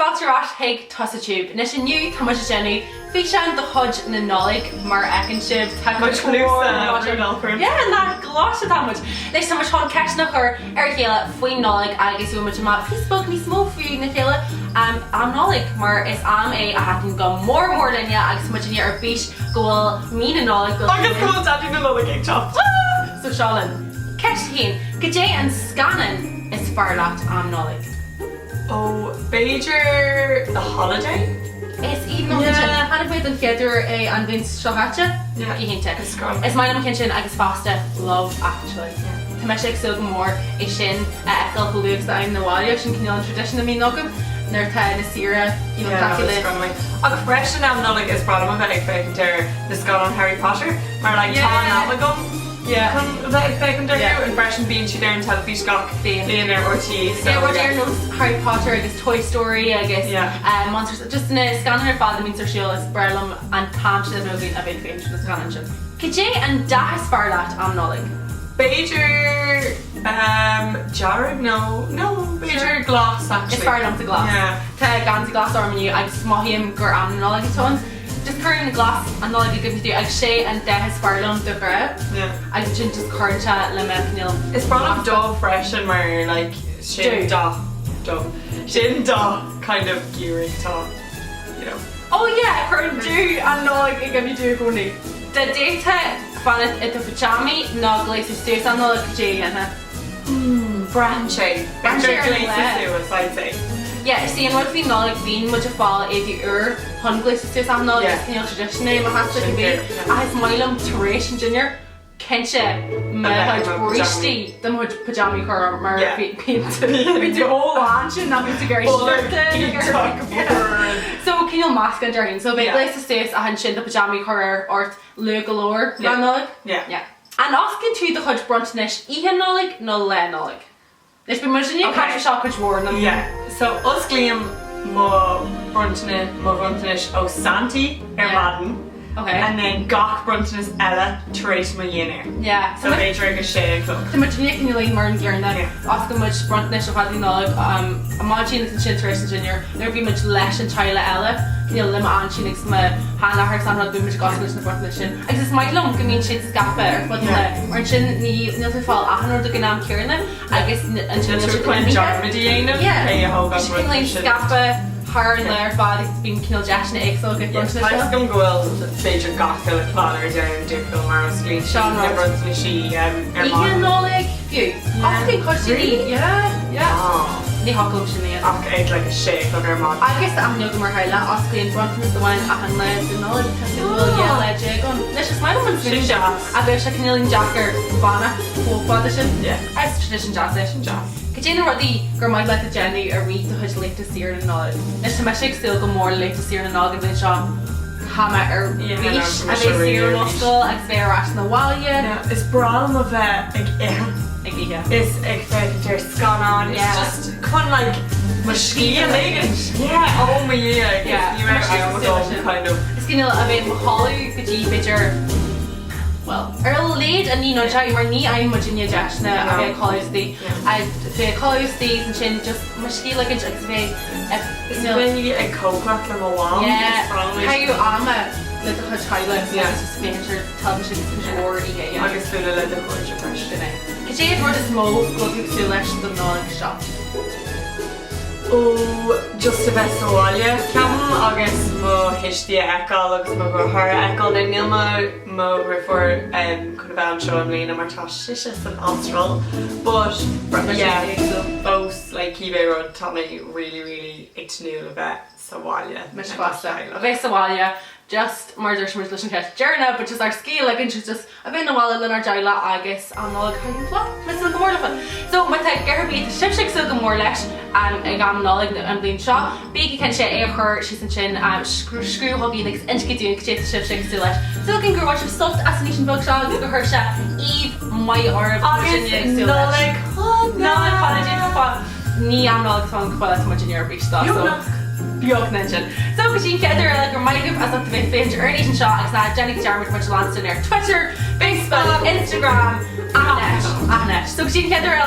Spelterát hiag TusaTube. Nis sin nniu tá muis Jenny fi sean do chud na Nollaig mar ecin sib tá much clúsa na gláise tá muid. Leis tá muis chun ceisna chur ar chéile faoin Nollaig agus bhfuil muid má Facebook ní smó fiú na chéile am Nollaig mar is am é a hatan go mór linne agus muidirní ar bís gohfuil mí na Nollaig go agus go dadí na Nollaig ag chopt. So Seán, ceist chéin, go dé an scanan is fearlacht am Nollaig. Oh, Beiger the holiday? Is even hanna bit an fiidir é an Vince Shohacha? Yeah. Hínte. Is my name kitchen agus fasta love actually. Tá me sé so mór é sin eil chuúgus da na bháile sin cinál an tradition na mí nógam nar tá na sira agus freisin am Nollaig is bra a bheith féidir na sá an Harry Potter mar like tá gom. Yeah, like and fresh being she there and tell fish gach being there or tea. So yeah, we're there knows Harry Potter, I guess Toy Story, I guess monsters. Just in a scanner father means her shield is Berlum and Tam she movie a big fange in the scanner. Kijay and Dahas Farlat am Nollaig. Beiger Jared no Beiger glass actually. It's Farlam to glass. Yeah. Ta ganzi glass arm you I smahim gur am Nollaig ton. Just curling the glass and Nollaig good to do ag sé and Dahas Farlam to grab. Yeah. I just current chat le mecanil. It's brought up dove fresh and where like shin da kind of gearing top, you know. Oh yeah, current do and Nollaig ag give you do go ni. The data fanit it the pajami no glacier stairs and Nollaig J and Branche I'd say. Yeah, see and what we Nollaig bean much of fall if you hun glacier stairs and Nollaig is new tradition name has to be as Milam Turation Junior Kensha me brishti the much pajami car mar we do whole lunch and nothing to go so can you mask and dragging so big glacier stairs a hun shin the pajami car or Lou galore Nollaig yeah and asking to the hudge brunchnish ihan Nollaig no le Nollaig. There's been much in your country shop which wore them. Yeah. So us Liam mo brunchnish o Santi Madden. Okay. And then gach brunchnish Ella Trace my yinner. Yeah. So they drink a shake. So much in you like Martin Gearing then asking much brunchnish of Hadley Nollaig a margin and chin Trace Junior. There'd be much lesh and Tyler Ella. You know, lim an she next me Hannah her son had been much gospel in the brunchnish. I just might lump I mean she'd scapa or what or chin ni to fall a hundred to Ganam Kieran I guess and she'll put Jarmedy yeah. She can like scapa her and their bodies being killed Jash and eggs so good brunchnish. I scum go Beiger gach the planner down do film Marosky. Shona brunchnish Ian Nollaig few. I think really? Yeah. Ní hoglum sin ní. Ach like a shake on her mouth. I guess I'm no more highlight. Oscar and Brunton is the one I can learn to know because it will yell at Jagon. Let's just my woman's doing jazz. I bet she's kneeling jacker Vanna for position. Yeah. As tradition jazz session jazz. Could you know what the girl might like the Jenny or read the hush late to see her in Nollaig. Let's to make still go more late to see her in Nollaig than Sean. Hammer or beach. I bet see her in school. I say her at the wall yeah. It's problem of It's there's gone on. It's just kind of like machine. Yeah. Oh my yeah. You remember kind of. It's gonna a bit Holly could you picture. Well, early late and you know try mar ni I'm much in your Josh na a college day. I feel college days and chin just machine like it's say if when you get a coke like a wall. Yeah. How you let the hush highlight just make sure television or yeah. I guess feel let the hush fresh today. Could you ever just mow go to less the Nollaig shop? Oh, just a best Somalia. Come August mo hishti ekal agus mo go her ekal na nilma mo refer could have been show Lena Martosh is an Austral but yeah both like eBay road Tommy really it's new about Somalia. Much faster. Okay Somalia. Just murder Schmidt catch Journal, but just our skill like it's just a bit of while in our Jaila August and all kind of flat. Let's look more of it. So with that Gerby the ship shake so more lesh and gam Nollaig and being shot. Big can share her she's in chin screw hobby next inch get doing the ship shake so lesh. So looking good watch of soft assassination bookshop look at her shot Eve my or Nollaig no apology for fun. Ni am Nollaig fun quite much in your beach stuff so Bjork mention. So because you get there like remind you as up to my favorite earnings shot is that Jenny Jarman which launched in there Twitter, Facebook, Instagram, and so because you get there